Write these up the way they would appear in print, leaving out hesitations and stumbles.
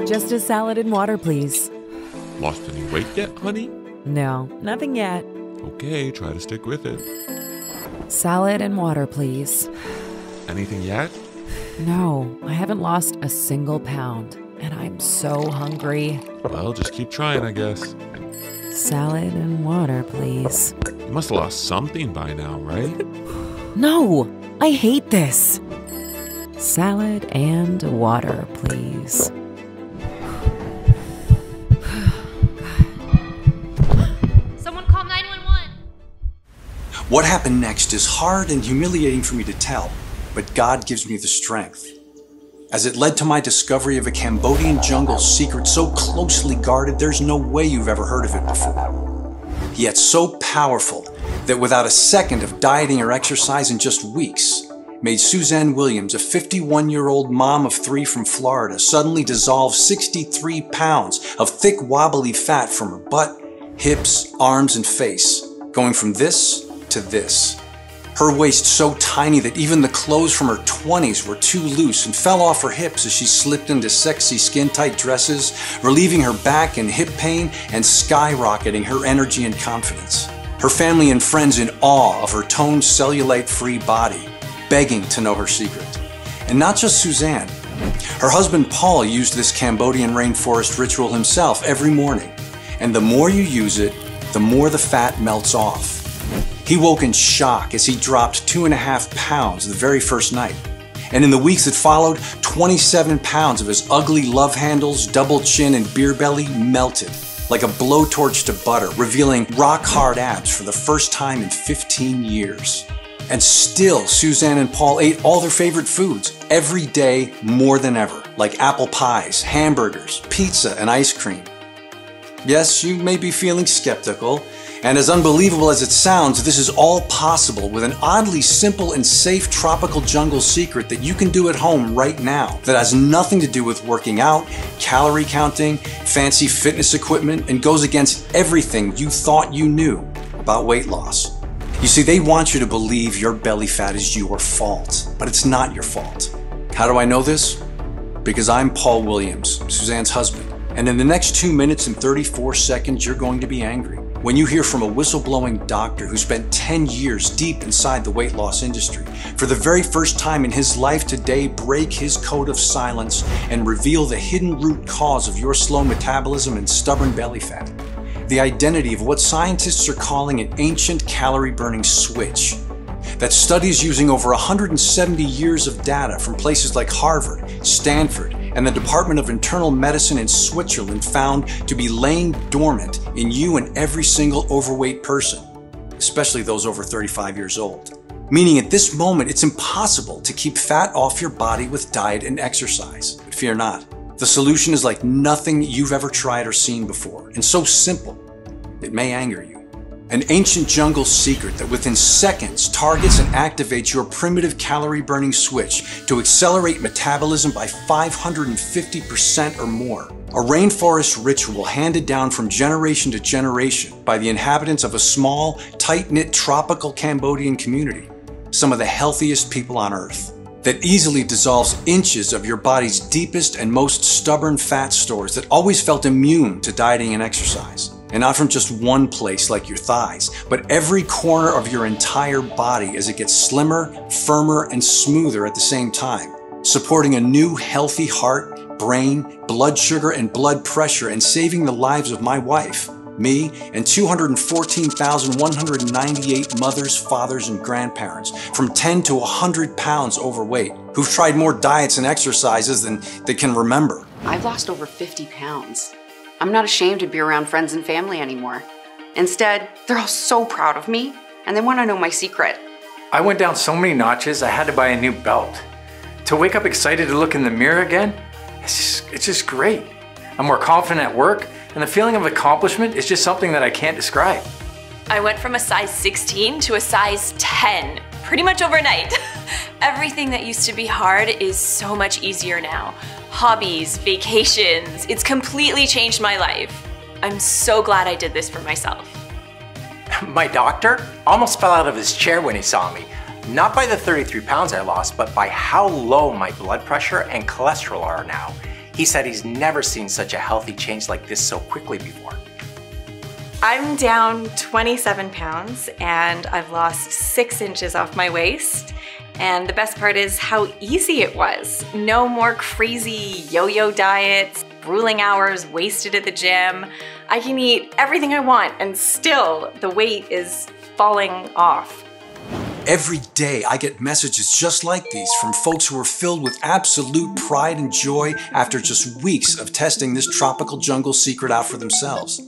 Just a salad and water, please. Lost any weight yet, honey? No, nothing yet. Okay, try to stick with it. Salad and water, please. Anything yet? No, I haven't lost a single pound, and I'm so hungry. Well, just keep trying, I guess. Salad and water, please. You must have lost something by now, right? No, I hate this. Salad and water, please. Someone call 911. What happened next is hard and humiliating for me to tell, but God gives me the strength. As it led to my discovery of a Cambodian jungle secret so closely guarded, there's no way you've ever heard of it before. Yet so powerful that without a second of dieting or exercise in just weeks, made Suzanne Williams, a 51-year-old mom of 3 from Florida, suddenly dissolve 63 pounds of thick, wobbly fat from her butt, hips, arms, and face, going from this to this. Her waist so tiny that even the clothes from her 20s were too loose and fell off her hips as she slipped into sexy skin-tight dresses, relieving her back and hip pain and skyrocketing her energy and confidence. Her family and friends in awe of her toned, cellulite-free body, begging to know her secret. And not just Suzanne. Her husband Paul used this Cambodian rainforest ritual himself every morning. And the more you use it, the more the fat melts off. He woke in shock as he dropped 2.5 pounds the very first night. And in the weeks that followed, 27 pounds of his ugly love handles, double chin, and beer belly melted like a blowtorch to butter, revealing rock-hard abs for the first time in 15 years. And still, Suzanne and Paul ate all their favorite foods every day more than ever, like apple pies, hamburgers, pizza, and ice cream. Yes, you may be feeling skeptical, and as unbelievable as it sounds, this is all possible with an oddly simple and safe tropical jungle secret that you can do at home right now that has nothing to do with working out, calorie counting, fancy fitness equipment, and goes against everything you thought you knew about weight loss. You see, they want you to believe your belly fat is your fault, but it's not your fault. How do I know this? Because I'm Paul Williams, Suzanne's husband, and in the next 2 minutes and 34 seconds, you're going to be angry when you hear from a whistleblowing doctor who spent 10 years deep inside the weight loss industry, for the very first time in his life today, break his code of silence and reveal the hidden root cause of your slow metabolism and stubborn belly fat. The identity of what scientists are calling an ancient calorie-burning switch that studies using over 170 years of data from places like Harvard, Stanford, and the Department of Internal Medicine in Switzerland found to be laying dormant in you and every single overweight person, especially those over 35 years old. Meaning at this moment, it's impossible to keep fat off your body with diet and exercise. But fear not. The solution is like nothing you've ever tried or seen before, and so simple, it may anger you. An ancient jungle secret that within seconds targets and activates your primitive calorie-burning switch to accelerate metabolism by 550% or more. A rainforest ritual handed down from generation to generation by the inhabitants of a small, tight-knit tropical Cambodian community, some of the healthiest people on earth, that easily dissolves inches of your body's deepest and most stubborn fat stores that always felt immune to dieting and exercise. And not from just one place like your thighs, but every corner of your entire body as it gets slimmer, firmer, and smoother at the same time, supporting a new healthy heart, brain, blood sugar, and blood pressure, and saving the lives of my wife, me, and 214,198 mothers, fathers, and grandparents from 10 to 100 pounds overweight who've tried more diets and exercises than they can remember. I've lost over 50 pounds. I'm not ashamed to be around friends and family anymore. Instead, they're all so proud of me, and they want to know my secret. I went down so many notches, I had to buy a new belt. To wake up excited to look in the mirror again, it's just great. I'm more confident at work, and the feeling of accomplishment is just something that I can't describe. I went from a size 16 to a size 10, pretty much overnight. Everything that used to be hard is so much easier now. Hobbies, vacations, it's completely changed my life. I'm so glad I did this for myself. My doctor almost fell out of his chair when he saw me. Not by the 33 pounds I lost, but by how low my blood pressure and cholesterol are now. He said he's never seen such a healthy change like this so quickly before. I'm down 27 pounds and I've lost 6 inches off my waist. And the best part is how easy it was. No more crazy yo-yo diets, grueling hours wasted at the gym. I can eat everything I want and still the weight is falling off. Every day I get messages just like these from folks who are filled with absolute pride and joy after just weeks of testing this tropical jungle secret out for themselves.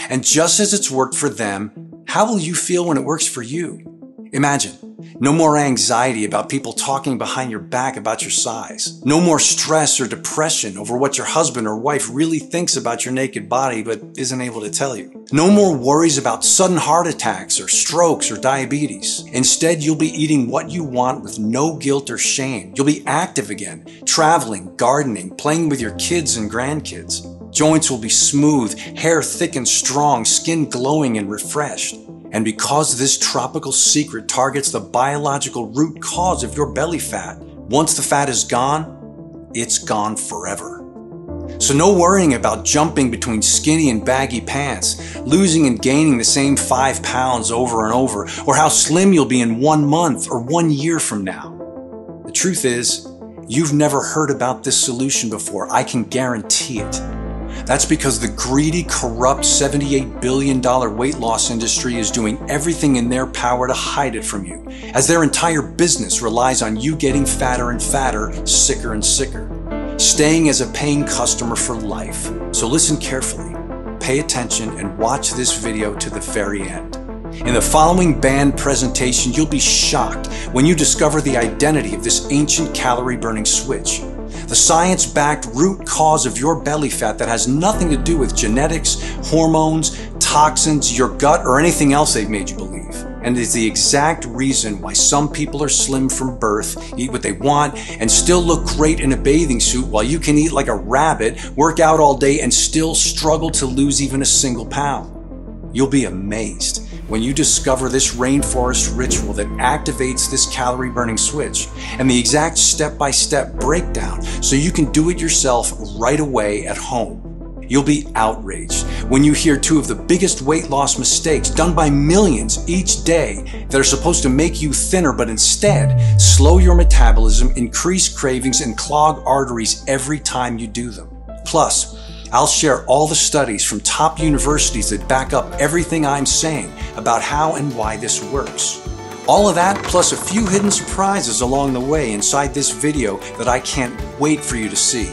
And just as it's worked for them, how will you feel when it works for you? Imagine, no more anxiety about people talking behind your back about your size. No more stress or depression over what your husband or wife really thinks about your naked body but isn't able to tell you. No more worries about sudden heart attacks or strokes or diabetes. Instead, you'll be eating what you want with no guilt or shame. You'll be active again, traveling, gardening, playing with your kids and grandkids. Joints will be smooth, hair thick and strong, skin glowing and refreshed. And because this tropical secret targets the biological root cause of your belly fat, once the fat is gone, it's gone forever. So no worrying about jumping between skinny and baggy pants, losing and gaining the same 5 pounds over and over, or how slim you'll be in 1 month or 1 year from now. The truth is, you've never heard about this solution before. I can guarantee it. That's because the greedy, corrupt $78 billion weight loss industry is doing everything in their power to hide it from you, as their entire business relies on you getting fatter and fatter, sicker and sicker, staying as a paying customer for life. So listen carefully, pay attention, and watch this video to the very end. In the following band presentation, you'll be shocked when you discover the identity of this ancient calorie-burning switch. The science-backed root cause of your belly fat that has nothing to do with genetics, hormones, toxins, your gut, or anything else they've made you believe. And is the exact reason why some people are slim from birth, eat what they want, and still look great in a bathing suit while you can eat like a rabbit, work out all day, and still struggle to lose even a single pound. You'll be amazed when you discover this rainforest ritual that activates this calorie-burning switch and the exact step-by-step breakdown so you can do it yourself right away at home. You'll be outraged when you hear 2 of the biggest weight loss mistakes done by millions each day that are supposed to make you thinner but instead slow your metabolism, increase cravings, and clog arteries every time you do them. Plus, I'll share all the studies from top universities that back up everything I'm saying about how and why this works. All of that plus a few hidden surprises along the way inside this video that I can't wait for you to see.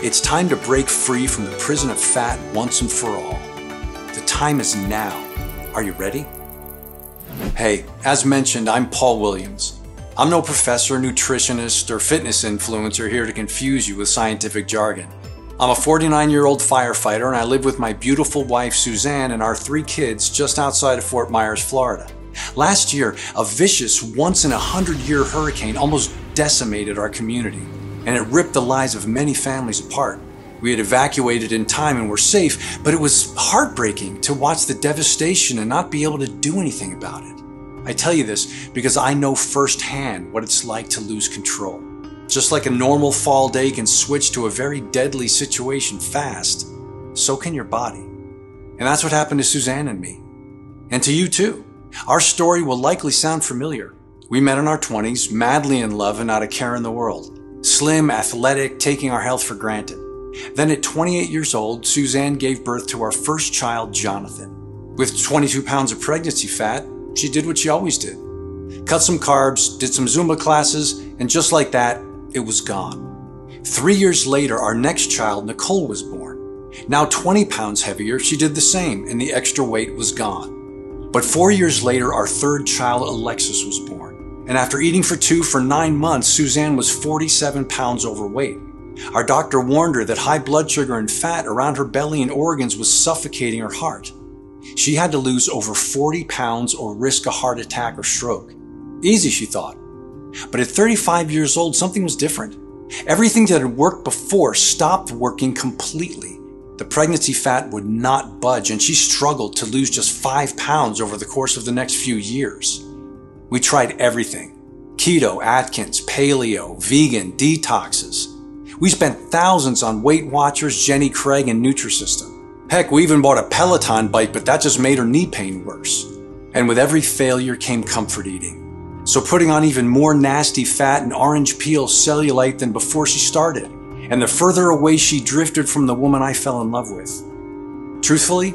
It's time to break free from the prison of fat once and for all. The time is now. Are you ready? Hey, as mentioned, I'm Paul Williams. I'm no professor, nutritionist, or fitness influencer here to confuse you with scientific jargon. I'm a 49-year-old firefighter and I live with my beautiful wife Suzanne and our 3 kids just outside of Fort Myers, Florida. Last year, a vicious once-in-a-100-year hurricane almost decimated our community, and it ripped the lives of many families apart. We had evacuated in time and were safe, but it was heartbreaking to watch the devastation and not be able to do anything about it. I tell you this because I know firsthand what it's like to lose control. Just like a normal fall day can switch to a very deadly situation fast, so can your body. And that's what happened to Suzanne and me. And to you too. Our story will likely sound familiar. We met in our 20s, madly in love and not a care in the world. Slim, athletic, taking our health for granted. Then at 28 years old, Suzanne gave birth to our first child, Jonathan. With 22 pounds of pregnancy fat, she did what she always did. Cut some carbs, did some Zumba classes, and just like that, it was gone. 3 years later, our next child, Nicole, was born. Now 20 pounds heavier, she did the same, and the extra weight was gone. But 4 years later, our 3rd child, Alexis, was born. And after eating for 2 for 9 months, Suzanne was 47 pounds overweight. Our doctor warned her that high blood sugar and fat around her belly and organs was suffocating her heart. She had to lose over 40 pounds or risk a heart attack or stroke. Easy, she thought. But at 35 years old, something was different. Everything that had worked before stopped working completely. The pregnancy fat would not budge, and she struggled to lose just 5 pounds over the course of the next few years. We tried everything. Keto, Atkins, paleo, vegan, detoxes. We spent thousands on Weight Watchers, Jenny Craig, and Nutrisystem. Heck, we even bought a Peloton bike, but that just made her knee pain worse. And with every failure came comfort eating. So putting on even more nasty fat and orange peel cellulite than before she started. And the further away she drifted from the woman I fell in love with. Truthfully,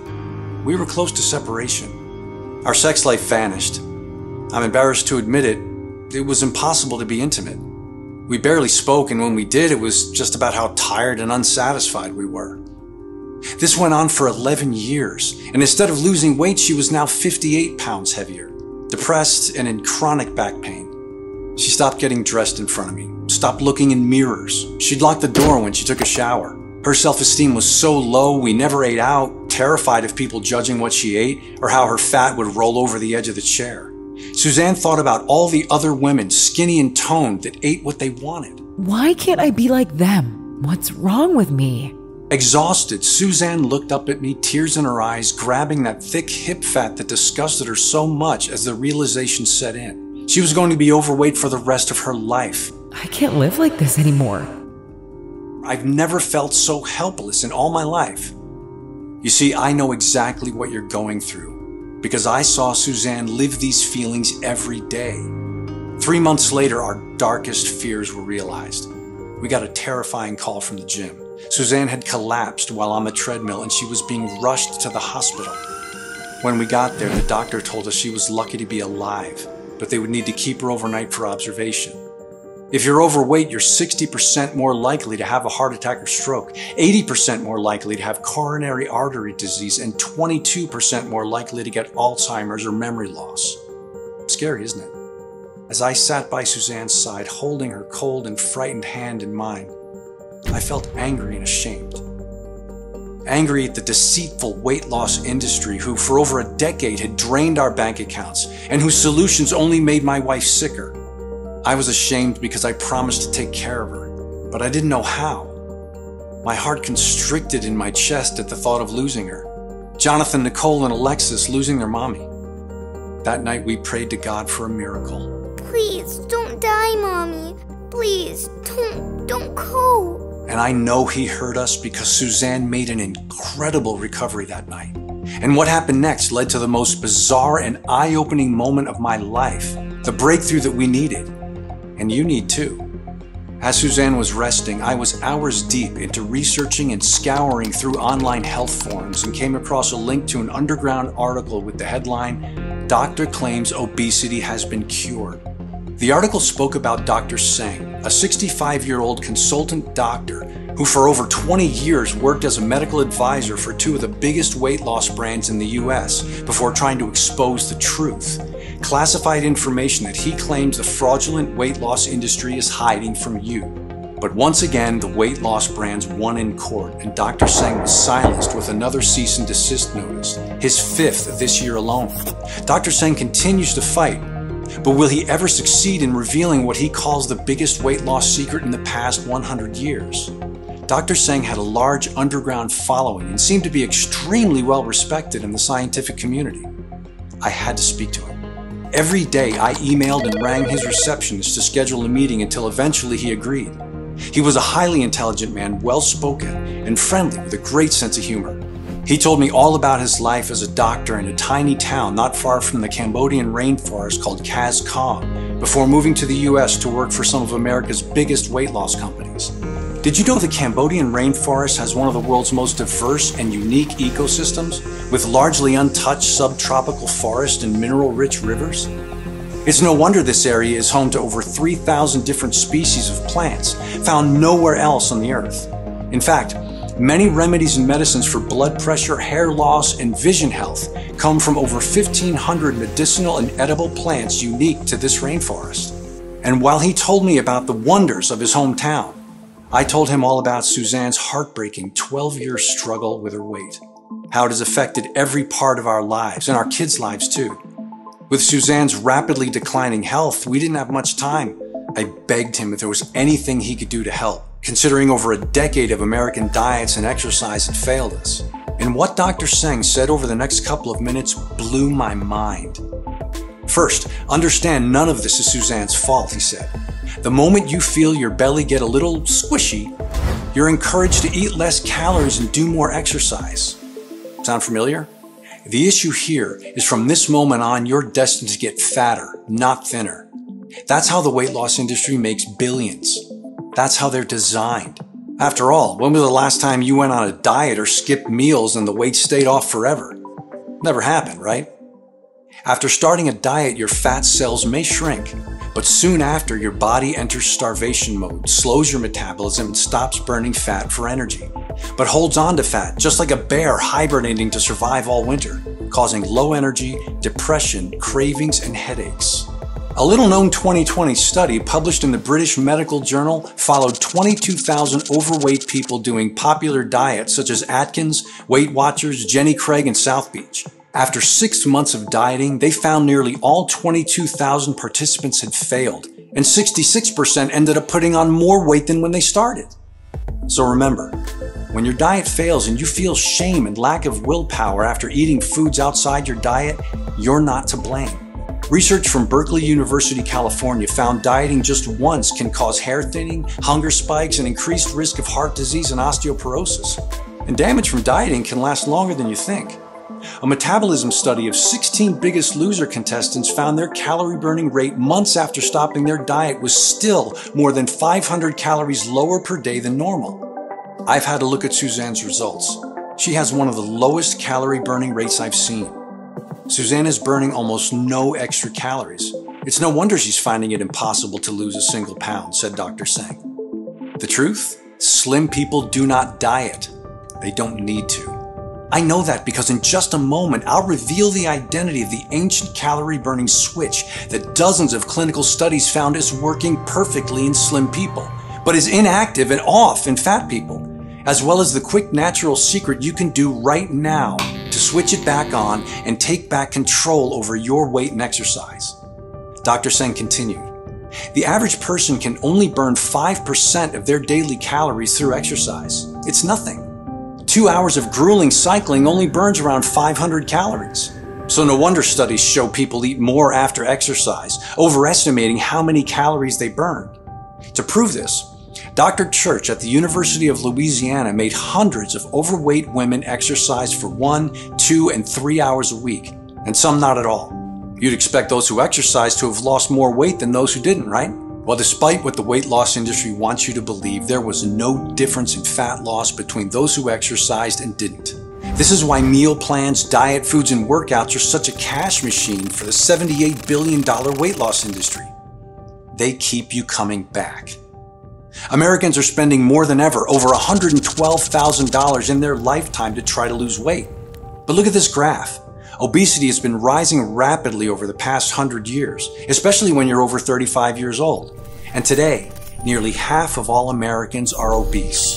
we were close to separation. Our sex life vanished. I'm embarrassed to admit it, it was impossible to be intimate. We barely spoke, and when we did, it was just about how tired and unsatisfied we were. This went on for 11 years, and instead of losing weight, she was now 58 pounds heavier, depressed and in chronic back pain. She stopped getting dressed in front of me, stopped looking in mirrors. She'd lock the door when she took a shower. Her self-esteem was so low, we never ate out, terrified of people judging what she ate or how her fat would roll over the edge of the chair. Suzanne thought about all the other women, skinny and toned, that ate what they wanted. Why can't I be like them? What's wrong with me? Exhausted, Suzanne looked up at me, tears in her eyes, grabbing that thick hip fat that disgusted her so much as the realization set in. She was going to be overweight for the rest of her life. I can't live like this anymore. I've never felt so helpless in all my life. You see, I know exactly what you're going through, because I saw Suzanne live these feelings every day. 3 months later, our darkest fears were realized. We got a terrifying call from the gym. Suzanne had collapsed while on the treadmill and she was being rushed to the hospital. When we got there, the doctor told us she was lucky to be alive, but they would need to keep her overnight for observation. If you're overweight, you're 60% more likely to have a heart attack or stroke, 80% more likely to have coronary artery disease, and 22% more likely to get Alzheimer's or memory loss. Scary, isn't it? As I sat by Suzanne's side, holding her cold and frightened hand in mine, I felt angry and ashamed. Angry at the deceitful weight loss industry who for over a decade had drained our bank accounts and whose solutions only made my wife sicker. I was ashamed because I promised to take care of her, but I didn't know how. My heart constricted in my chest at the thought of losing her. Jonathan, Nicole, and Alexis losing their mommy. That night we prayed to God for a miracle. Please, don't die, Mommy. Please, don't go. And I know he heard us because Suzanne made an incredible recovery that night. And what happened next led to the most bizarre and eye-opening moment of my life, the breakthrough that we needed. And you need too. As Suzanne was resting, I was hours deep into researching and scouring through online health forums and came across a link to an underground article with the headline, "Doctor Claims Obesity Has Been Cured." The article spoke about Dr. Singh, a 65-year-old consultant doctor who for over 20 years worked as a medical advisor for two of the biggest weight loss brands in the US before trying to expose the truth. Classified information that he claims the fraudulent weight loss industry is hiding from you. But once again, the weight loss brands won in court, and Dr. Singh was silenced with another cease and desist notice, his 5th this year alone. Dr. Singh continues to fight, but will he ever succeed in revealing what he calls the biggest weight loss secret in the past 100 years? Dr. Singh had a large underground following and seemed to be extremely well respected in the scientific community. I had to speak to him. Every day I emailed and rang his receptionist to schedule a meeting until eventually he agreed. He was a highly intelligent man, well-spoken, and friendly with a great sense of humor. He told me all about his life as a doctor in a tiny town not far from the Cambodian rainforest called Kaz Kong, before moving to the US to work for some of America's biggest weight loss companies. Did you know the Cambodian rainforest has one of the world's most diverse and unique ecosystems, with largely untouched subtropical forest and mineral-rich rivers? It's no wonder this area is home to over 3,000 different species of plants, found nowhere else on the earth. In fact, many remedies and medicines for blood pressure, hair loss, and vision health come from over 1,500 medicinal and edible plants unique to this rainforest. And while he told me about the wonders of his hometown, I told him all about Suzanne's heartbreaking 12-year struggle with her weight, how it has affected every part of our lives, and our kids' lives too. With Suzanne's rapidly declining health, we didn't have much time. I begged him if there was anything he could do to help, considering over a decade of American diets and exercise had failed us. And what Dr. Singh said over the next couple of minutes blew my mind. First, understand none of this is Suzanne's fault, he said. The moment you feel your belly get a little squishy, You're encouraged to eat less calories and do more exercise. Sound familiar? The issue here is from this moment on, you're destined to get fatter, not thinner. That's how the weight loss industry makes billions. That's how they're designed. After all, when was the last time you went on a diet or skipped meals and the weight stayed off forever? Never happened, right? After starting a diet, your fat cells may shrink, but soon after, your body enters starvation mode, slows your metabolism, and stops burning fat for energy, but holds on to fat, just like a bear hibernating to survive all winter, causing low energy, depression, cravings, and headaches. A little-known 2020 study published in the British Medical Journal followed 22,000 overweight people doing popular diets such as Atkins, Weight Watchers, Jenny Craig, and South Beach. After 6 months of dieting, they found nearly all 22,000 participants had failed, and 66% ended up putting on more weight than when they started. So remember, when your diet fails and you feel shame and lack of willpower after eating foods outside your diet, you're not to blame. Research from Berkeley University, California found dieting just once can cause hair thinning, hunger spikes, and increased risk of heart disease and osteoporosis. And damage from dieting can last longer than you think. A metabolism study of 16 Biggest Loser contestants found their calorie burning rate months after stopping their diet was still more than 500 calories lower per day than normal. I've had a look at Suzanne's results. She has one of the lowest calorie burning rates I've seen. Suzanne is burning almost no extra calories. It's no wonder she's finding it impossible to lose a single pound, said Dr. Singh. The truth? Slim people do not diet. They don't need to. I know that because in just a moment, I'll reveal the identity of the ancient calorie-burning switch that dozens of clinical studies found is working perfectly in slim people, but is inactive and off in fat people, as well as the quick natural secret you can do right now to switch it back on and take back control over your weight and exercise. Dr. Singh continued, the average person can only burn 5% of their daily calories through exercise. It's nothing. 2 hours of grueling cycling only burns around 500 calories. So no wonder studies show people eat more after exercise, overestimating how many calories they burn. To prove this, Dr. Church at the University of Louisiana made hundreds of overweight women exercise for 1, 2, and 3 hours a week, and some not at all. You'd expect those who exercised to have lost more weight than those who didn't, right? Well, despite what the weight loss industry wants you to believe, there was no difference in fat loss between those who exercised and didn't. This is why meal plans, diet foods, and workouts are such a cash machine for the $78 billion weight loss industry. They keep you coming back. Americans are spending more than ever, over $112,000 in their lifetime to try to lose weight. But look at this graph. Obesity has been rising rapidly over the past 100 years, especially when you're over 35 years old. And today, nearly half of all Americans are obese.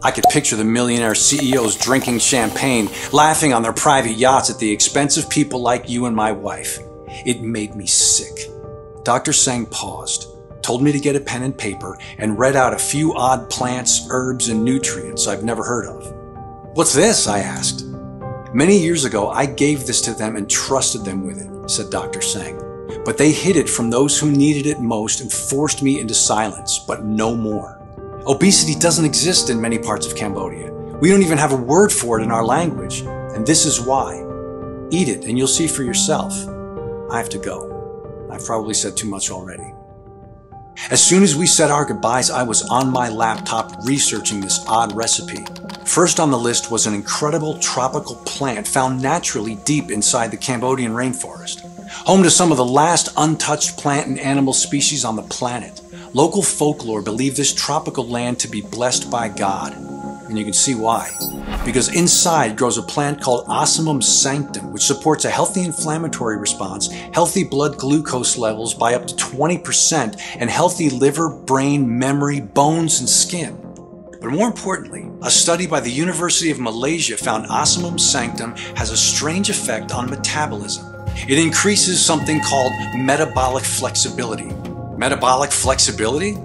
I could picture the millionaire CEOs drinking champagne, laughing on their private yachts at the expense of people like you and my wife. It made me sick. Dr. Singh paused, told me to get a pen and paper, and read out a few odd plants, herbs, and nutrients I've never heard of. What's this? I asked. Many years ago, I gave this to them and trusted them with it, said Dr. Singh. But they hid it from those who needed it most and forced me into silence, but no more. Obesity doesn't exist in many parts of Cambodia. We don't even have a word for it in our language, and this is why. Eat it and you'll see for yourself. I have to go. I've probably said too much already. As soon as we said our goodbyes, I was on my laptop researching this odd recipe. First on the list was an incredible tropical plant found naturally deep inside the Cambodian rainforest. Home to some of the last untouched plant and animal species on the planet. Local folklore believe this tropical land to be blessed by God. And you can see why. Because inside grows a plant called Ocimum Sanctum, which supports a healthy inflammatory response, healthy blood glucose levels by up to 20%, and healthy liver, brain, memory, bones, and skin. But more importantly, a study by the University of Malaysia found Ocimum Sanctum has a strange effect on metabolism. It increases something called metabolic flexibility. Metabolic flexibility?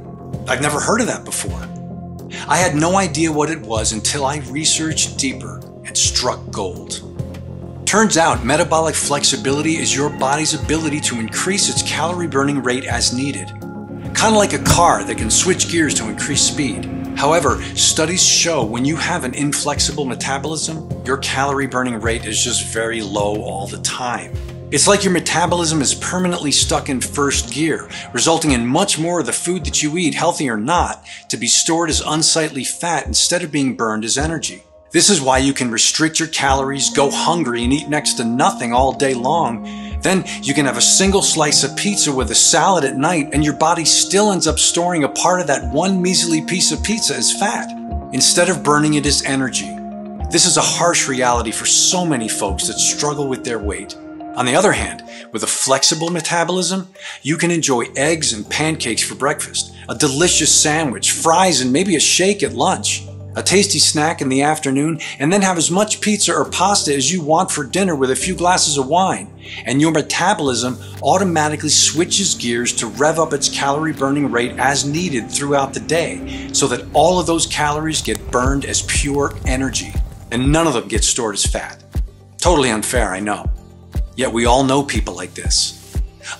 I've never heard of that before. I had no idea what it was until I researched deeper and struck gold. Turns out metabolic flexibility is your body's ability to increase its calorie burning rate as needed. Kind of like a car that can switch gears to increase speed. However, studies show when you have an inflexible metabolism, your calorie burning rate is just very low all the time. It's like your metabolism is permanently stuck in first gear, resulting in much more of the food that you eat, healthy or not, to be stored as unsightly fat instead of being burned as energy. This is why you can restrict your calories, go hungry, and eat next to nothing all day long. Then you can have a single slice of pizza with a salad at night, and your body still ends up storing a part of that one measly piece of pizza as fat, instead of burning it as energy. This is a harsh reality for so many folks that struggle with their weight. On the other hand, with a flexible metabolism, you can enjoy eggs and pancakes for breakfast, a delicious sandwich, fries, and maybe a shake at lunch, a tasty snack in the afternoon, and then have as much pizza or pasta as you want for dinner with a few glasses of wine. And your metabolism automatically switches gears to rev up its calorie burning rate as needed throughout the day, so that all of those calories get burned as pure energy, and none of them get stored as fat. Totally unfair, I know. Yet we all know people like this.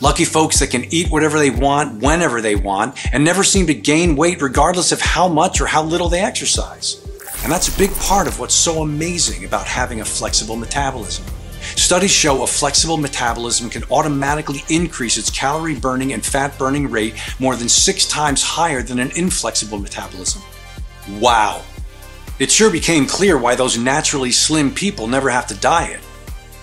Lucky folks that can eat whatever they want, whenever they want, and never seem to gain weight regardless of how much or how little they exercise. And that's a big part of what's so amazing about having a flexible metabolism. Studies show a flexible metabolism can automatically increase its calorie burning and fat burning rate more than 6 times higher than an inflexible metabolism. Wow! It sure became clear why those naturally slim people never have to diet.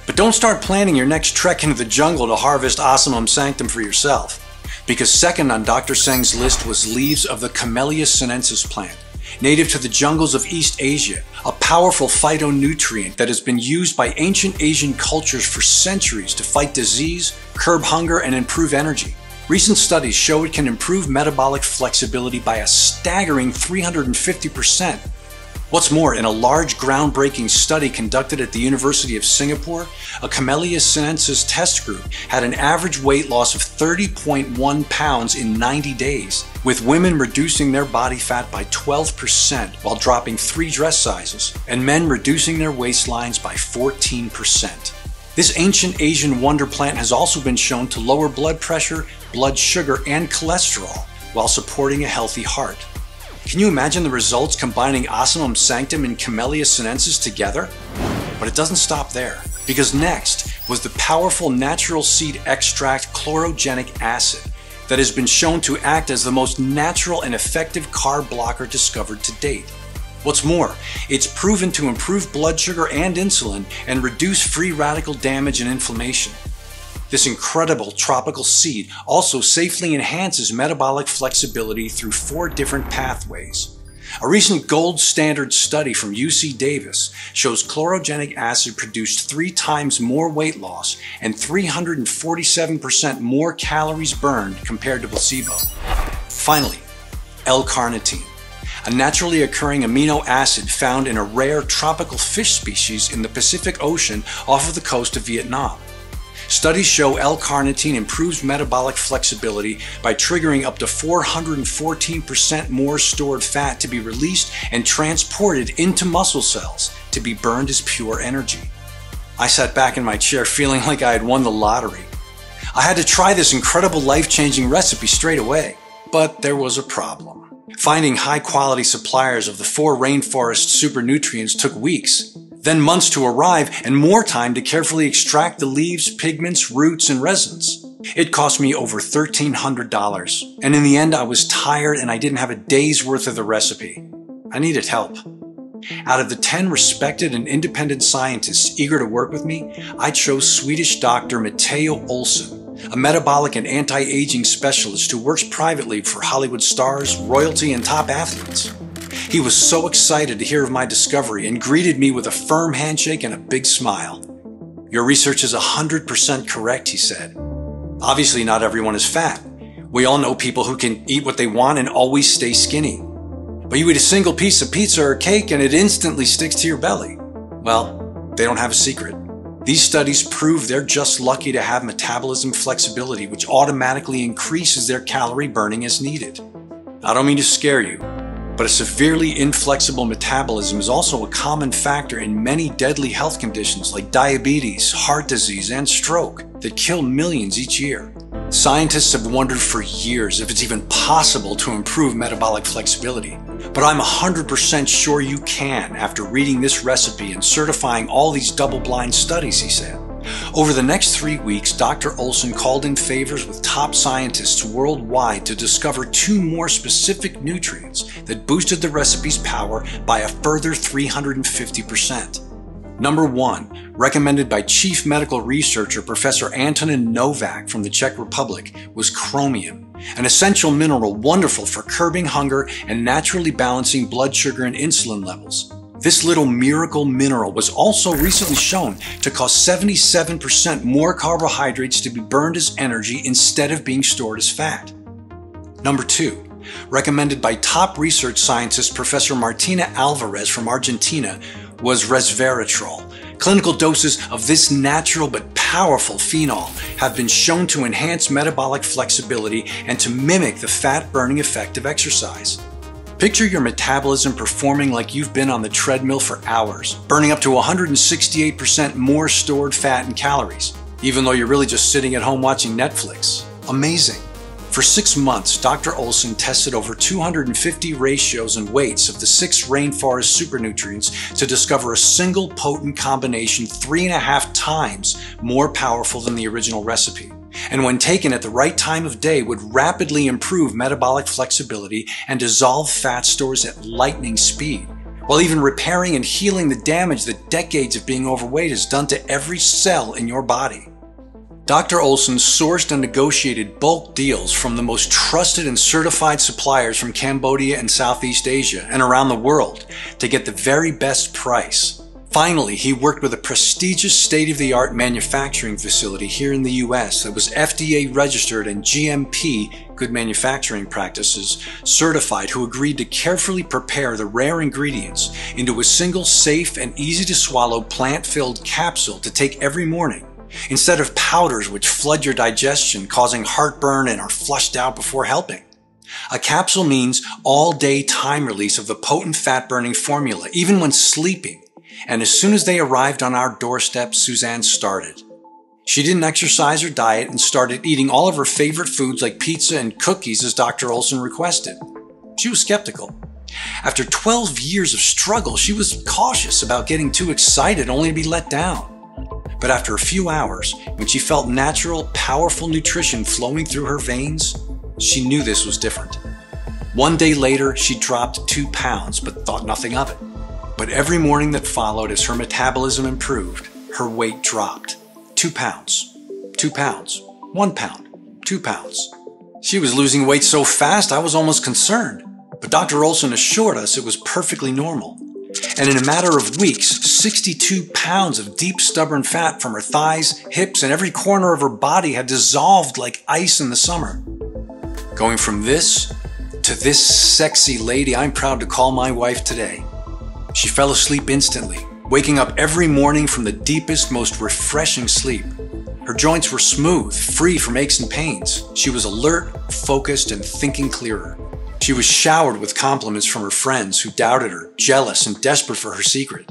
But don't start planning your next trek into the jungle to harvest Ocimum Sanctum for yourself, because second on Dr. Seng's list was leaves of the Camellia sinensis plant, native to the jungles of East Asia, a powerful phytonutrient that has been used by ancient Asian cultures for centuries to fight disease, curb hunger, and improve energy. Recent studies show it can improve metabolic flexibility by a staggering 350%. What's more, in a large groundbreaking study conducted at the University of Singapore, a Camellia sinensis test group had an average weight loss of 30.1 pounds in 90 days, with women reducing their body fat by 12% while dropping 3 dress sizes, and men reducing their waistlines by 14%. This ancient Asian wonder plant has also been shown to lower blood pressure, blood sugar, and cholesterol while supporting a healthy heart. Can you imagine the results combining Ocimum Sanctum and Camellia sinensis together? But it doesn't stop there, because next was the powerful natural seed extract chlorogenic acid that has been shown to act as the most natural and effective carb blocker discovered to date. What's more, it's proven to improve blood sugar and insulin and reduce free radical damage and inflammation. This incredible tropical seed also safely enhances metabolic flexibility through 4 different pathways. A recent gold standard study from UC Davis shows chlorogenic acid produced 3 times more weight loss and 347% more calories burned compared to placebo. Finally, L-carnitine, a naturally occurring amino acid found in a rare tropical fish species in the Pacific Ocean off of the coast of Vietnam. Studies show L-carnitine improves metabolic flexibility by triggering up to 414% more stored fat to be released and transported into muscle cells to be burned as pure energy. I sat back in my chair feeling like I had won the lottery. I had to try this incredible life-changing recipe straight away, but there was a problem. Finding high-quality suppliers of the 4 rainforest supernutrients took weeks, then months to arrive, and more time to carefully extract the leaves, pigments, roots, and resins. It cost me over $1,300, and in the end I was tired and I didn't have a day's worth of the recipe. I needed help. Out of the 10 respected and independent scientists eager to work with me, I chose Swedish Dr. Matteo Olsson, a metabolic and anti-aging specialist who works privately for Hollywood stars, royalty, and top athletes. He was so excited to hear of my discovery and greeted me with a firm handshake and a big smile. "Your research is 100% correct," he said. "Obviously not everyone is fat. We all know people who can eat what they want and always stay skinny. But you eat a single piece of pizza or cake and it instantly sticks to your belly. Well, they don't have a secret. These studies prove they're just lucky to have metabolism flexibility, which automatically increases their calorie burning as needed. I don't mean to scare you, but a severely inflexible metabolism is also a common factor in many deadly health conditions like diabetes, heart disease, and stroke that kill millions each year. Scientists have wondered for years if it's even possible to improve metabolic flexibility, but I'm 100% sure you can after reading this recipe and certifying all these double-blind studies, he said. Over the next 3 weeks, Dr. Olson called in favors with top scientists worldwide to discover 2 more specific nutrients that boosted the recipe's power by a further 350%. Number 1, recommended by Chief Medical Researcher Professor Antonin Novak from the Czech Republic, was chromium, an essential mineral wonderful for curbing hunger and naturally balancing blood sugar and insulin levels. This little miracle mineral was also recently shown to cause 77% more carbohydrates to be burned as energy instead of being stored as fat. Number 2, recommended by top research scientist Professor Martina Alvarez from Argentina, was resveratrol. Clinical doses of this natural but powerful phenol have been shown to enhance metabolic flexibility and to mimic the fat-burning effect of exercise. Picture your metabolism performing like you've been on the treadmill for hours, burning up to 168% more stored fat and calories, even though you're really just sitting at home watching Netflix. Amazing. For 6 months, Dr. Olson tested over 250 ratios and weights of the 6 rainforest supernutrients to discover a single potent combination 3.5 times more powerful than the original recipe, and when taken at the right time of day would rapidly improve metabolic flexibility and dissolve fat stores at lightning speed, while even repairing and healing the damage that decades of being overweight has done to every cell in your body. Dr. Olson sourced and negotiated bulk deals from the most trusted and certified suppliers from Cambodia and Southeast Asia and around the world to get the very best price. Finally, he worked with a prestigious state-of-the-art manufacturing facility here in the US that was FDA registered and GMP, Good Manufacturing Practices, certified, who agreed to carefully prepare the rare ingredients into a single safe and easy-to-swallow plant-filled capsule to take every morning, instead of powders which flood your digestion, causing heartburn and are flushed out before helping. A capsule means all-day time release of the potent fat-burning formula, even when sleeping. And as soon as they arrived on our doorstep, Suzanne started. She didn't exercise or diet and started eating all of her favorite foods like pizza and cookies as Dr. Olson requested. She was skeptical. After 12 years of struggle, she was cautious about getting too excited only to be let down. But after a few hours, when she felt natural, powerful nutrition flowing through her veins, she knew this was different. 1 day later, she dropped 2 pounds, but thought nothing of it. But every morning that followed, as her metabolism improved, her weight dropped. 2 pounds, 2 pounds, 1 pound, 2 pounds. She was losing weight so fast, I was almost concerned. But Dr. Olson assured us it was perfectly normal. And in a matter of weeks, 62 pounds of deep, stubborn fat from her thighs, hips, and every corner of her body had dissolved like ice in the summer. Going from this to this sexy lady I'm proud to call my wife today. She fell asleep instantly, waking up every morning from the deepest, most refreshing sleep. Her joints were smooth, free from aches and pains. She was alert, focused, and thinking clearer. She was showered with compliments from her friends who doubted her, jealous and desperate for her secret.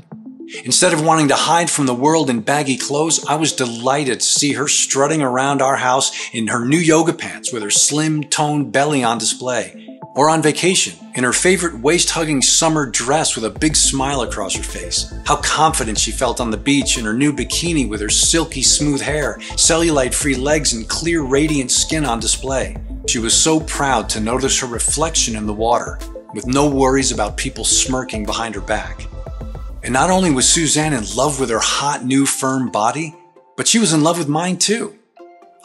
Instead of wanting to hide from the world in baggy clothes, I was delighted to see her strutting around our house in her new yoga pants with her slim, toned belly on display. Or on vacation, in her favorite waist-hugging summer dress with a big smile across her face. How confident she felt on the beach in her new bikini with her silky smooth hair, cellulite-free legs, and clear, radiant skin on display. She was so proud to notice her reflection in the water, with no worries about people smirking behind her back. And not only was Suzanne in love with her hot, new, firm body, but she was in love with mine too.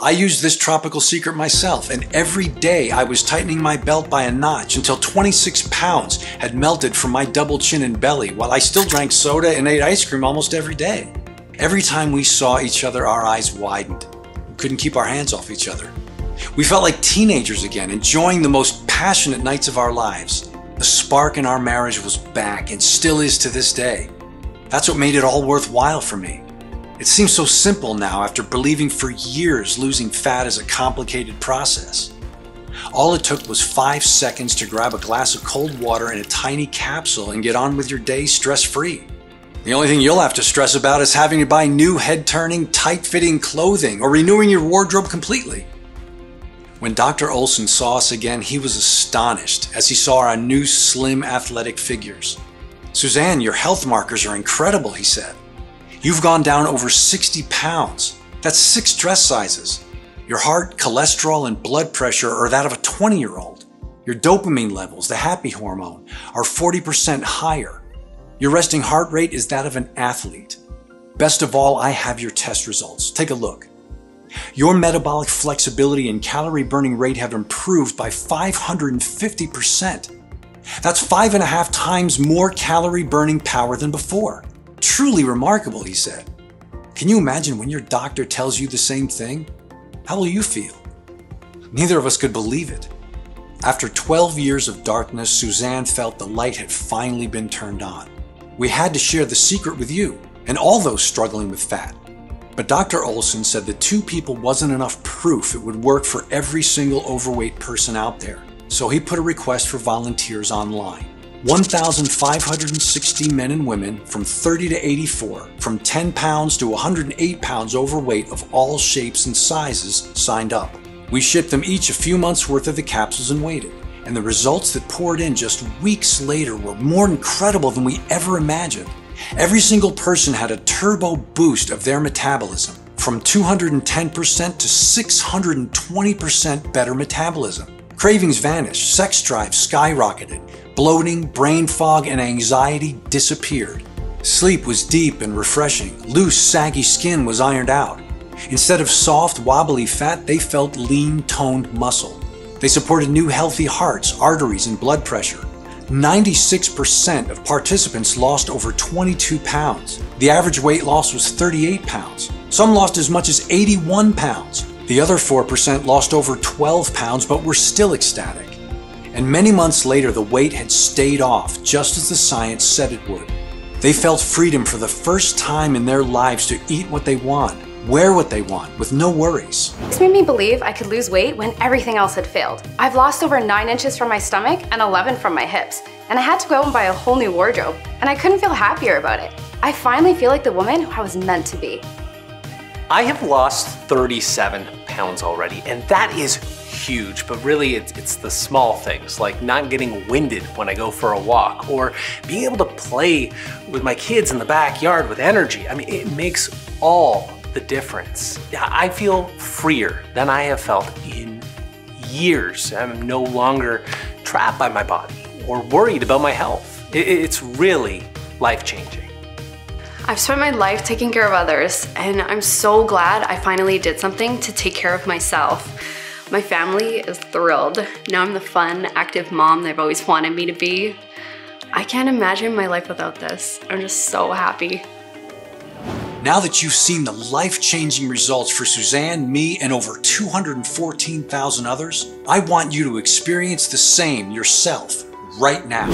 I used this tropical secret myself, and every day I was tightening my belt by a notch until 26 pounds had melted from my double chin and belly, while I still drank soda and ate ice cream almost every day. Every time we saw each other, our eyes widened. We couldn't keep our hands off each other. We felt like teenagers again, enjoying the most passionate nights of our lives. The spark in our marriage was back and still is to this day. That's what made it all worthwhile for me. It seems so simple now after believing for years losing fat is a complicated process. All it took was 5 seconds to grab a glass of cold water in a tiny capsule and get on with your day stress-free. The only thing you'll have to stress about is having to buy new head-turning, tight-fitting clothing or renewing your wardrobe completely. When Dr. Olson saw us again, he was astonished as he saw our new slim athletic figures. "Suzanne, your health markers are incredible," he said. "You've gone down over 60 pounds. That's 6 dress sizes. Your heart, cholesterol, and blood pressure are that of a 20-year-old. Your dopamine levels, the happy hormone, are 40% higher. Your resting heart rate is that of an athlete. Best of all, I have your test results. Take a look. Your metabolic flexibility and calorie burning rate have improved by 550%. That's 5.5 times more calorie burning power than before. Truly remarkable," he said. Can you imagine when your doctor tells you the same thing? How will you feel? Neither of us could believe it. After 12 years of darkness, Suzanne felt the light had finally been turned on. We had to share the secret with you and all those struggling with fat. But Dr. Olson said that 2 people wasn't enough proof it would work for every single overweight person out there. So he put a request for volunteers online. 1,560 men and women from 30 to 84, from 10 pounds to 108 pounds overweight of all shapes and sizes signed up. We shipped them each a few months worth of the capsules and waited. And the results that poured in just weeks later were more incredible than we ever imagined. Every single person had a turbo boost of their metabolism, from 210% to 620% better metabolism. Cravings vanished, sex drive skyrocketed, bloating, brain fog, and anxiety disappeared. Sleep was deep and refreshing, loose, saggy skin was ironed out. Instead of soft, wobbly fat, they felt lean, toned muscle. They supported new healthy hearts, arteries, and blood pressure. 96% of participants lost over 22 pounds. The average weight loss was 38 pounds. Some lost as much as 81 pounds. The other 4% lost over 12 pounds but were still ecstatic. And many months later, the weight had stayed off, just as the science said it would. They felt freedom for the first time in their lives to eat what they want, wear what they want, with no worries. This made me believe I could lose weight when everything else had failed. I've lost over 9 inches from my stomach and 11 from my hips, and I had to go out and buy a whole new wardrobe, and I couldn't feel happier about it. I finally feel like the woman who I was meant to be. I have lost 37 pounds already, and that is huge, but really it's the small things, like not getting winded when I go for a walk, or being able to play with my kids in the backyard with energy. I mean, it makes all the difference. I feel freer than I have felt in years. I'm no longer trapped by my body or worried about my health. It's really life-changing. I've spent my life taking care of others, and I'm so glad I finally did something to take care of myself. My family is thrilled. Now I'm the fun, active mom they've always wanted me to be. I can't imagine my life without this. I'm just so happy. Now that you've seen the life-changing results for Suzanne, me, and over 214,000 others, I want you to experience the same yourself right now.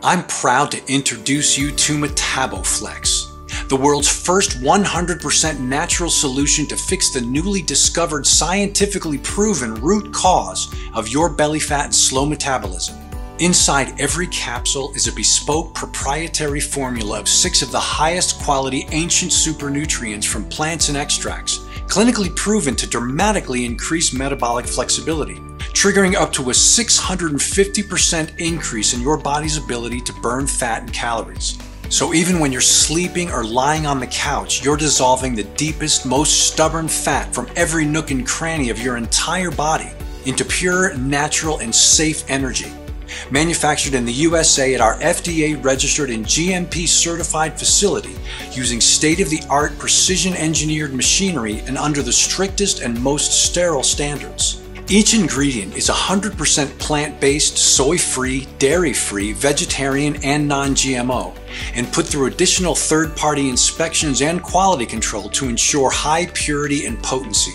I'm proud to introduce you to Metabo Flex, the world's first 100% natural solution to fix the newly discovered, scientifically proven root cause of your belly fat and slow metabolism. Inside every capsule is a bespoke proprietary formula of 6 of the highest quality ancient supernutrients from plants and extracts, clinically proven to dramatically increase metabolic flexibility, triggering up to a 650% increase in your body's ability to burn fat and calories. So even when you're sleeping or lying on the couch, you're dissolving the deepest, most stubborn fat from every nook and cranny of your entire body into pure, natural, and safe energy. Manufactured in the USA at our FDA-registered and GMP-certified facility using state-of-the-art precision-engineered machinery and under the strictest and most sterile standards. Each ingredient is 100% plant-based, soy-free, dairy-free, vegetarian, and non-GMO, and put through additional third-party inspections and quality control to ensure high purity and potency.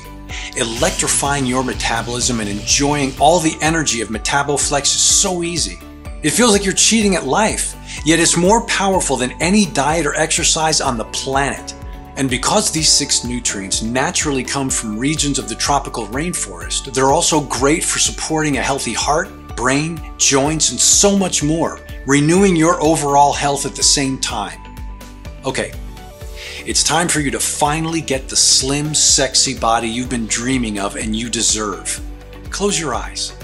Electrifying your metabolism and enjoying all the energy of Metabo Flex is so easy. It feels like you're cheating at life, yet it's more powerful than any diet or exercise on the planet. And because these 6 nutrients naturally come from regions of the tropical rainforest, they're also great for supporting a healthy heart, brain, joints, and so much more, renewing your overall health at the same time. Okay. It's time for you to finally get the slim, sexy body you've been dreaming of and you deserve. Close your eyes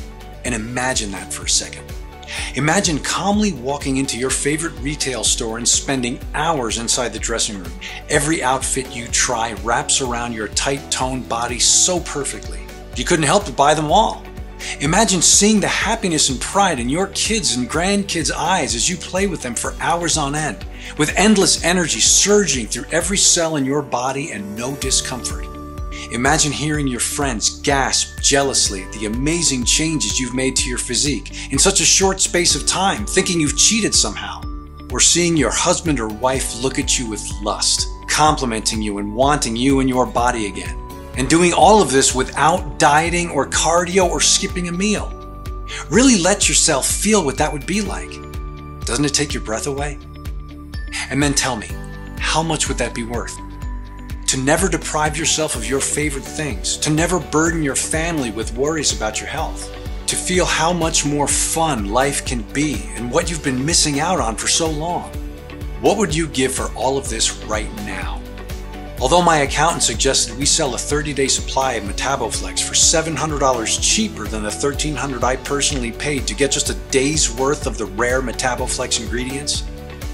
and imagine that for a second. Imagine calmly walking into your favorite retail store and spending hours inside the dressing room. Every outfit you try wraps around your tight-toned body so perfectly. You couldn't help but buy them all. Imagine seeing the happiness and pride in your kids' and grandkids' eyes as you play with them for hours on end, with endless energy surging through every cell in your body and no discomfort. Imagine hearing your friends gasp jealously at the amazing changes you've made to your physique in such a short space of time, thinking you've cheated somehow. Or seeing your husband or wife look at you with lust, complimenting you and wanting you in your body again. And doing all of this without dieting or cardio or skipping a meal. Really let yourself feel what that would be like. Doesn't it take your breath away? And then tell me, how much would that be worth? To never deprive yourself of your favorite things, to never burden your family with worries about your health, to feel how much more fun life can be and what you've been missing out on for so long. What would you give for all of this right now? Although my accountant suggested we sell a 30-day supply of Metabo Flex for $700 cheaper than the $1,300 I personally paid to get just a day's worth of the rare Metabo Flex ingredients,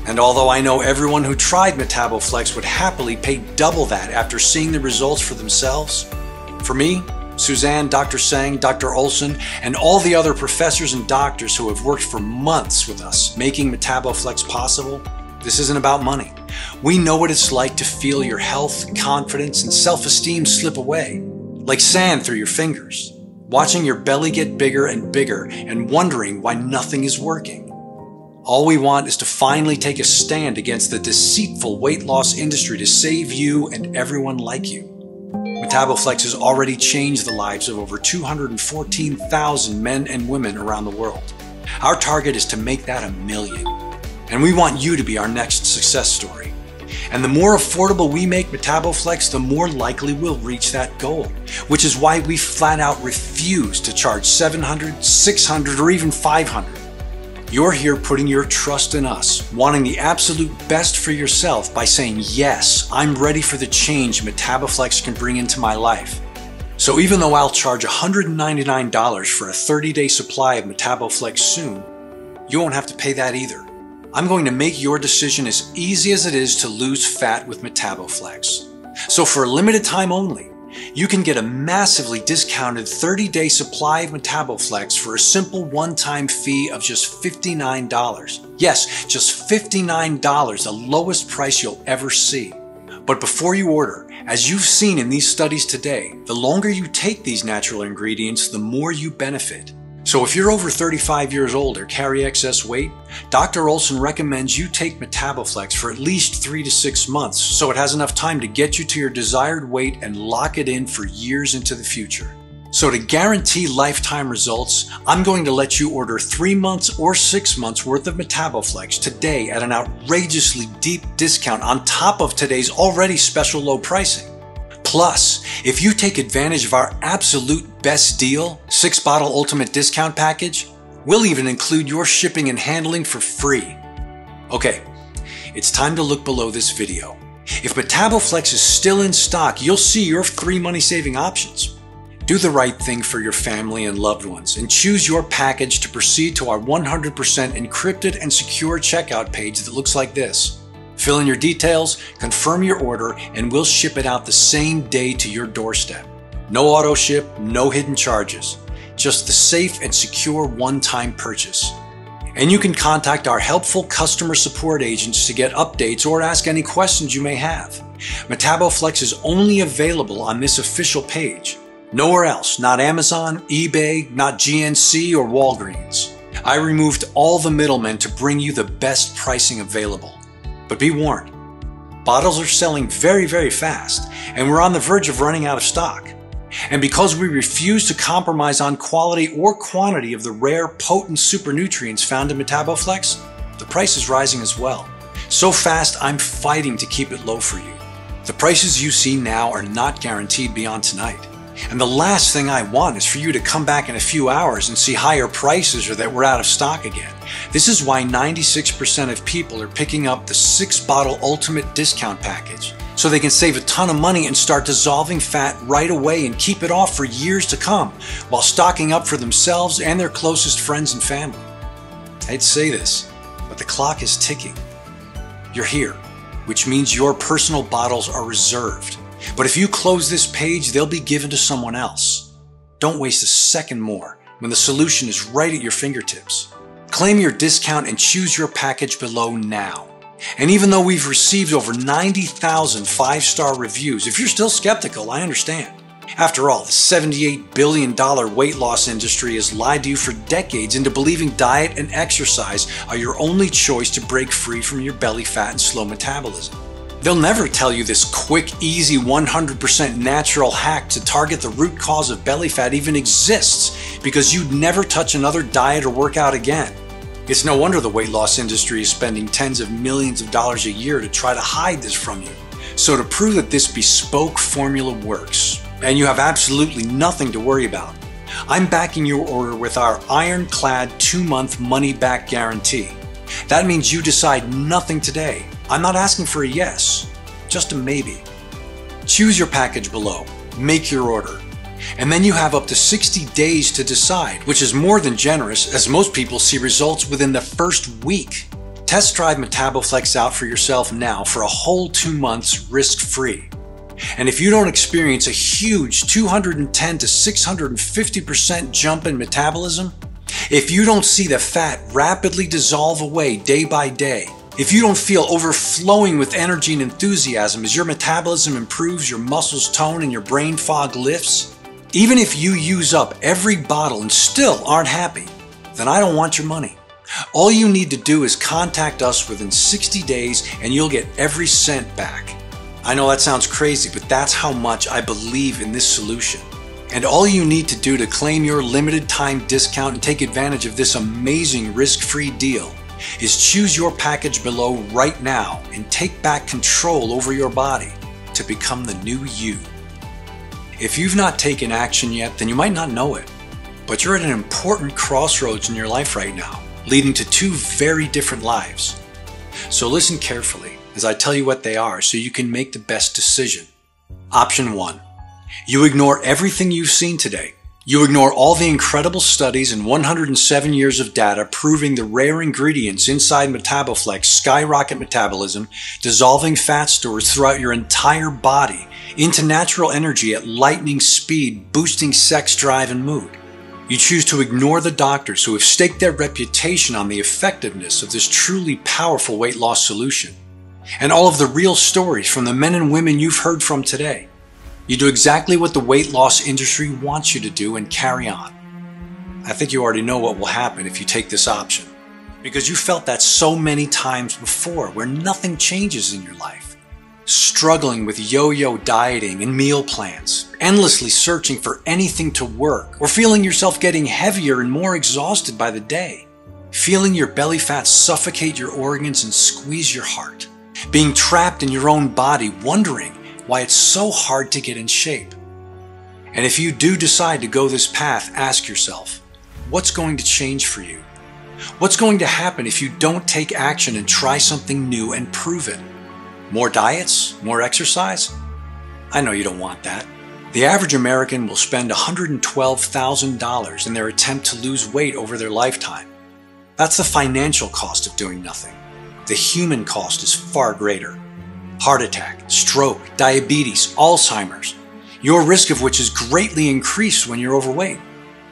and although I know everyone who tried Metabo Flex would happily pay double that after seeing the results for themselves, for me, Suzanne, Dr. Sang, Dr. Olson, and all the other professors and doctors who have worked for months with us making Metabo Flex possible, this isn't about money. We know what it's like to feel your health, confidence, and self-esteem slip away, like sand through your fingers, watching your belly get bigger and bigger and wondering why nothing is working. All we want is to finally take a stand against the deceitful weight loss industry to save you and everyone like you. Metabo Flex has already changed the lives of over 214,000 men and women around the world. Our target is to make that 1 million. And we want you to be our next success story. And the more affordable we make Metabo Flex, the more likely we'll reach that goal, which is why we flat out refuse to charge $700, $600, or even $500. You're here putting your trust in us, wanting the absolute best for yourself by saying, yes, I'm ready for the change Metabo Flex can bring into my life. So even though I'll charge $199 for a 30-day supply of Metabo Flex soon, you won't have to pay that either. I'm going to make your decision as easy as it is to lose fat with Metabo Flex. So for a limited time only, you can get a massively discounted 30-day supply of Metabo Flex for a simple one-time fee of just $59. Yes, just $59, the lowest price you'll ever see. But before you order, as you've seen in these studies today, the longer you take these natural ingredients, the more you benefit. So if you're over 35 years old or carry excess weight, Dr. Olson recommends you take Metabo Flex for at least 3 to 6 months so it has enough time to get you to your desired weight and lock it in for years into the future. So to guarantee lifetime results, I'm going to let you order 3 months or 6 months worth of Metabo Flex today at an outrageously deep discount on top of today's already special low pricing. Plus, if you take advantage of our absolute best deal, 6-bottle ultimate discount package, we'll even include your shipping and handling for free. Okay, it's time to look below this video. If Metabo Flex is still in stock, you'll see your 3 money-saving options. Do the right thing for your family and loved ones and choose your package to proceed to our 100% encrypted and secure checkout page that looks like this. Fill in your details, confirm your order, and we'll ship it out the same day to your doorstep. No auto ship, no hidden charges. Just the safe and secure one-time purchase. And you can contact our helpful customer support agents to get updates or ask any questions you may have. Metabo Flex is only available on this official page. Nowhere else, not Amazon, eBay, not GNC or Walgreens. I removed all the middlemen to bring you the best pricing available. But be warned, bottles are selling very, very fast, and we're on the verge of running out of stock. And because we refuse to compromise on quality or quantity of the rare, potent super nutrients found in Metabo Flex, the price is rising as well. So fast, I'm fighting to keep it low for you. The prices you see now are not guaranteed beyond tonight. And the last thing I want is for you to come back in a few hours and see higher prices or that we're out of stock again. This is why 96% of people are picking up the 6-bottle ultimate discount package. so they can save a ton of money and start dissolving fat right away and keep it off for years to come while stocking up for themselves and their closest friends and family. I'd say this, but the clock is ticking. You're here, which means your personal bottles are reserved. But if you close this page, they'll be given to someone else. Don't waste a second more when the solution is right at your fingertips. Claim your discount and choose your package below now. And even though we've received over 90,000 5-star reviews, if you're still skeptical, I understand. After all, the $78 billion weight loss industry has lied to you for decades into believing diet and exercise are your only choice to break free from your belly fat and slow metabolism. They'll never tell you this quick, easy, 100% natural hack to target the root cause of belly fat even exists because you'd never touch another diet or workout again. It's no wonder the weight loss industry is spending tens of millions of dollars a year to try to hide this from you. So to prove that this bespoke formula works, and you have absolutely nothing to worry about, I'm backing your order with our ironclad 2-month money-back guarantee. That means you decide nothing today. I'm not asking for a yes, just a maybe. Choose your package below, make your order, and then you have up to 60 days to decide, which is more than generous as most people see results within the first week. Test drive Metabo Flex out for yourself now for a whole 2 months risk-free. And if you don't experience a huge 210 to 650% jump in metabolism, if you don't see the fat rapidly dissolve away day by day, if you don't feel overflowing with energy and enthusiasm as your metabolism improves, your muscles tone, and your brain fog lifts, even if you use up every bottle and still aren't happy, then I don't want your money. All you need to do is contact us within 60 days and you'll get every cent back. I know that sounds crazy, but that's how much I believe in this solution. And all you need to do to claim your limited time discount and take advantage of this amazing risk-free deal is choose your package below right now and take back control over your body to become the new you. If you've not taken action yet, then you might not know it, but you're at an important crossroads in your life right now, leading to 2 very different lives. So listen carefully as I tell you what they are so you can make the best decision. Option 1. You ignore everything you've seen today. You ignore all the incredible studies and 107 years of data proving the rare ingredients inside Metabo Flex skyrocket metabolism, dissolving fat stores throughout your entire body into natural energy at lightning speed, boosting sex drive and mood. You choose to ignore the doctors who have staked their reputation on the effectiveness of this truly powerful weight loss solution, and all of the real stories from the men and women you've heard from today. You do exactly what the weight loss industry wants you to do and carry on. I think you already know what will happen if you take this option, because you felt that so many times before where nothing changes in your life. Struggling with yo-yo dieting and meal plans, endlessly searching for anything to work, or feeling yourself getting heavier and more exhausted by the day. Feeling your belly fat suffocate your organs and squeeze your heart. Being trapped in your own body, wondering why it's so hard to get in shape. And if you do decide to go this path, ask yourself, what's going to change for you? What's going to happen if you don't take action and try something new and prove it? More diets? More exercise? I know you don't want that. The average American will spend $112,000 in their attempt to lose weight over their lifetime. That's the financial cost of doing nothing. The human cost is far greater. Heart attack, stroke, diabetes, Alzheimer's, your risk of which is greatly increased when you're overweight.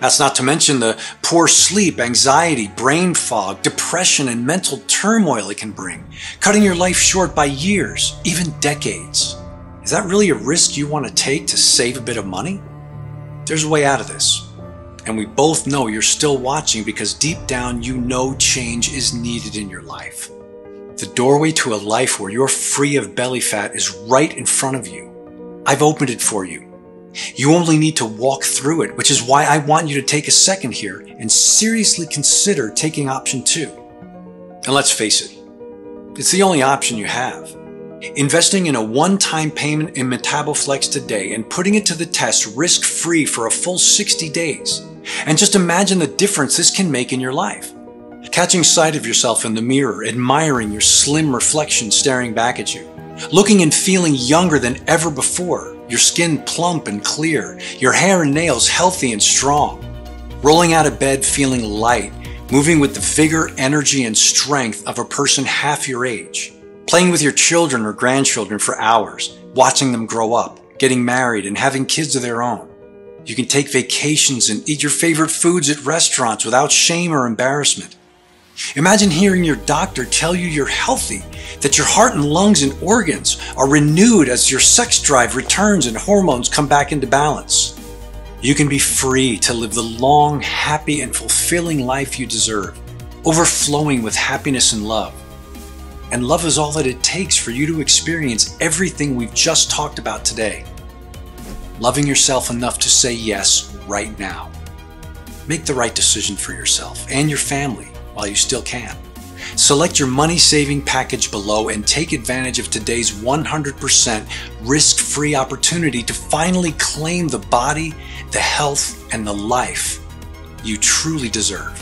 That's not to mention the poor sleep, anxiety, brain fog, depression, and mental turmoil it can bring, cutting your life short by years, even decades. Is that really a risk you want to take to save a bit of money? There's a way out of this, and we both know you're still watching because deep down you know change is needed in your life. The doorway to a life where you're free of belly fat is right in front of you. I've opened it for you. You only need to walk through it, which is why I want you to take a second here and seriously consider taking option 2. And let's face it, it's the only option you have. Investing in a one-time payment in Metabo Flex today and putting it to the test risk-free for a full 60 days. And just imagine the difference this can make in your life. Catching sight of yourself in the mirror, admiring your slim reflection staring back at you. Looking and feeling younger than ever before, your skin plump and clear, your hair and nails healthy and strong. Rolling out of bed feeling light, moving with the vigor, energy, and strength of a person half your age. Playing with your children or grandchildren for hours, watching them grow up, getting married, and having kids of their own. You can take vacations and eat your favorite foods at restaurants without shame or embarrassment. Imagine hearing your doctor tell you you're healthy, that your heart and lungs and organs are renewed as your sex drive returns and hormones come back into balance. You can be free to live the long, happy, and fulfilling life you deserve, overflowing with happiness and love. And love is all that it takes for you to experience everything we've just talked about today. Loving yourself enough to say yes right now. Make the right decision for yourself and your family while you still can. Select your money-saving package below and take advantage of today's 100% risk-free opportunity to finally claim the body, the health, and the life you truly deserve.